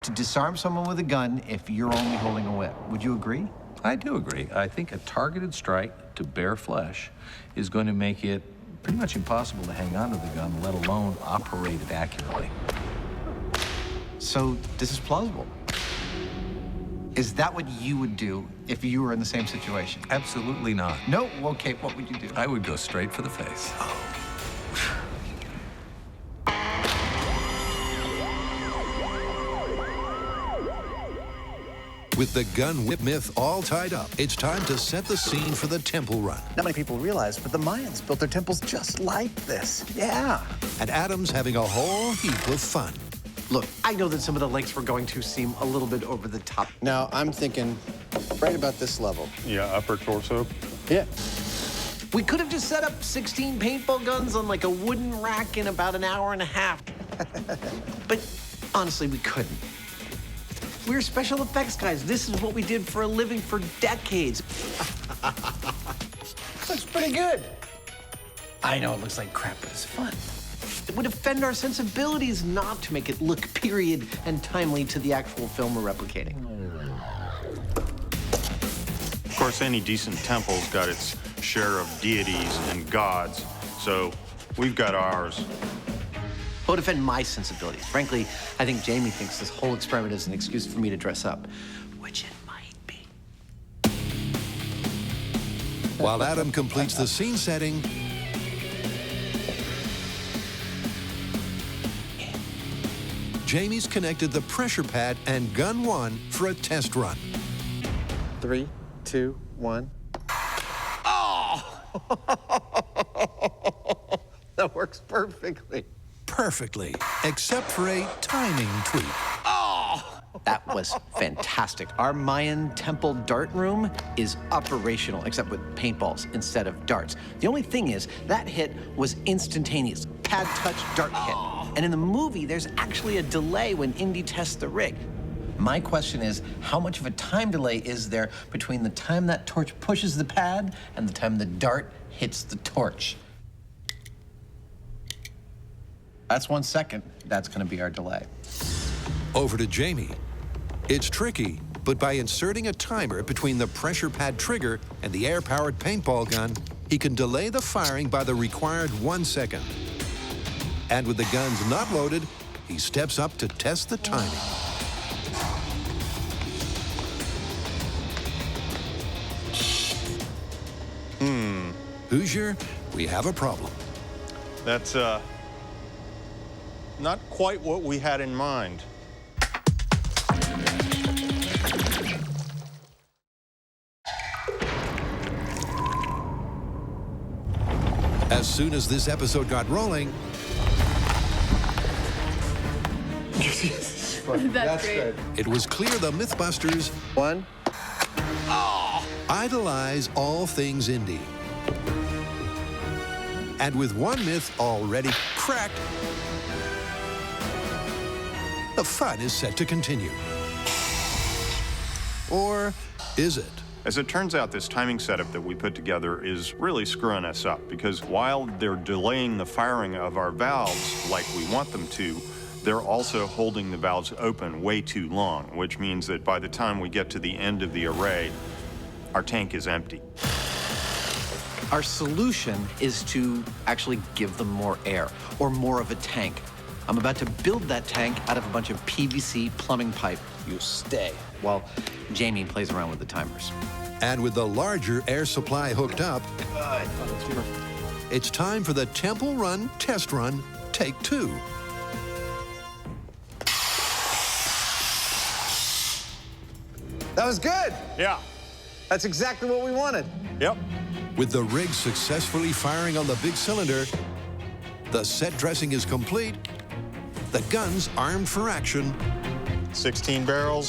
to disarm someone with a gun if you're only holding a whip. Would you agree? I do agree. I think a targeted strike to bare flesh is going to make it pretty much impossible to hang on to the gun, let alone operate it accurately. So this is plausible. Is that what you would do if you were in the same situation? Absolutely not. No? Okay, what would you do? I would go straight for the face. With the gun whip myth all tied up, it's time to set the scene for the temple run. Not many people realize, but the Mayans built their temples just like this. Yeah. And Adam's having a whole heap of fun. Look, I know that some of the lengths we're going to seem a little bit over the top. Now, I'm thinking right about this level. Yeah, upper torso. Yeah. We could have just set up 16 paintball guns on like a wooden rack in about an hour and a half. But honestly, we couldn't. We're special effects guys. This is what we did for a living for decades. Looks pretty good. I know it looks like crap, but it's fun. It would offend our sensibilities not to make it look period and timely to the actual film we're replicating. Of course, any decent temple's got its share of deities and gods, so we've got ours. It would offend my sensibilities. Frankly, I think Jamie thinks this whole experiment is an excuse for me to dress up, which it might be. While Adam completes the scene setting, Jamie's connected the pressure pad and gun 1 for a test run. 3, 2, 1. Oh! That works perfectly. Perfectly, except for a timing tweak. Oh! That was fantastic. Our Mayan temple dart room is operational, except with paintballs instead of darts. The only thing is, that hit was instantaneous. Pad touch, dart hit. And in the movie, there's actually a delay when Indy tests the rig. My question is, how much of a time delay is there between the time that torch pushes the pad and the time the dart hits the torch? That's 1 second. That's going to be our delay. Over to Jamie. It's tricky, but by inserting a timer between the pressure pad trigger and the air-powered paintball gun, he can delay the firing by the required 1 second. And with the guns not loaded, he steps up to test the timing. Hoosier, we have a problem. That's, not quite what we had in mind. As soon as this episode got rolling, That's great. it was clear the Mythbusters 1. idolize all things indie. And with one myth already cracked, the fun is set to continue. Or is it? As it turns out, this timing setup that we put together is really screwing us up, because while they're delaying the firing of our valves like we want them to, they're also holding the valves open way too long, which means that by the time we get to the end of the array, our tank is empty. Our solution is to actually give them more air, or more of a tank. I'm about to build that tank out of a bunch of PVC plumbing pipe. You stay, while Jamie plays around with the timers. And with the larger air supply hooked up, it's time for the Temple Run test run, take 2. That was good. Yeah. That's exactly what we wanted. Yep. With the rig successfully firing on the big cylinder, the set dressing is complete, the gun's armed for action, 16 barrels,